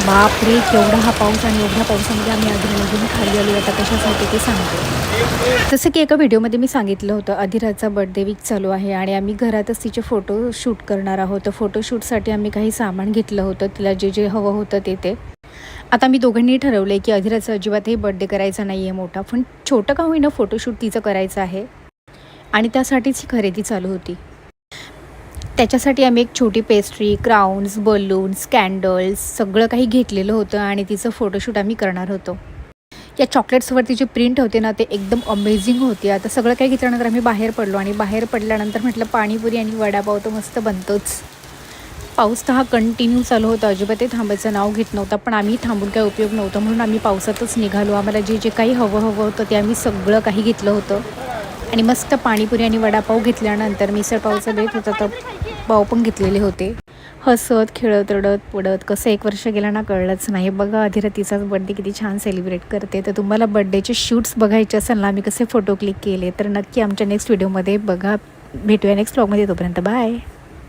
बापरे, केवढा हा पाऊस आणि एवढ्या पावसामध्ये आम्ही अधिराला खाली आलो. आता कशासाठी ते सांगते. जसं की एका व्हिडिओमध्ये मी सांगितलं होतं, अधिराचा बर्थडे वीक चालू आहे आणि आम्ही घरातच तिचे फोटो शूट करणार आहोत. तर फोटोशूटसाठी आम्ही काही सामान घेतलं होतं, तिला जे जे हवं होतं ते. आता मी दोघांनी ठरवलं आहे की अधिराचा अजिबातही बर्थडे करायचा नाही आहे मोठा, पण छोटं का होईना फोटोशूट तिचं करायचं आहे आणि त्यासाठीच ही खरेदी चालू होती. त्याच्यासाठी आम्ही एक छोटी पेस्ट्री, क्राउन्स, बलून्स, कॅन्डल्स सगळं काही घेतलेलं होतं आणि तिचं फोटोशूट आम्ही करणार होतो. या चॉकलेट्सवरती जी प्रिंट होते ना, ते एकदम अमेझिंग होती. आता सगळं काही घेतल्यानंतर आम्ही बाहेर पडलो आणि बाहेर पडल्यानंतर म्हटलं पाणीपुरी आणि वडापाव तर मस्त बनतोच. पाऊस तर हा कंटिन्यू चालू होता, अजिबातही थांबायचं नाव घेत नव्हता. पण आम्ही थांबून काही उपयोग नव्हता म्हणून आम्ही पावसातच निघालो. आम्हाला जे जे काही हवं होतं ते आम्ही सगळं काही घेतलं होतं आणि मस्त पाणीपुरी आणि वडापाव घेतल्यानंतर मिसळ पावचा बेत होता तर पाव पण घेतलेले होते. हसत, खेळत, रडत, पडत कसं 1 वर्ष गेलं ना कळलंच नाही. बघा अधिरा तिचाच बड्डे किती छान सेलिब्रेट करते. तर तुम्हाला बड्डेचे शूट्स बघायचे असेल ना, आम्ही कसे फोटो क्लिक केले तर नक्की आमच्या नेक्स्ट व्हिडिओमध्ये बघा. भेटूया नेक्स्ट व्लॉगमध्ये. तोपर्यंत बाय.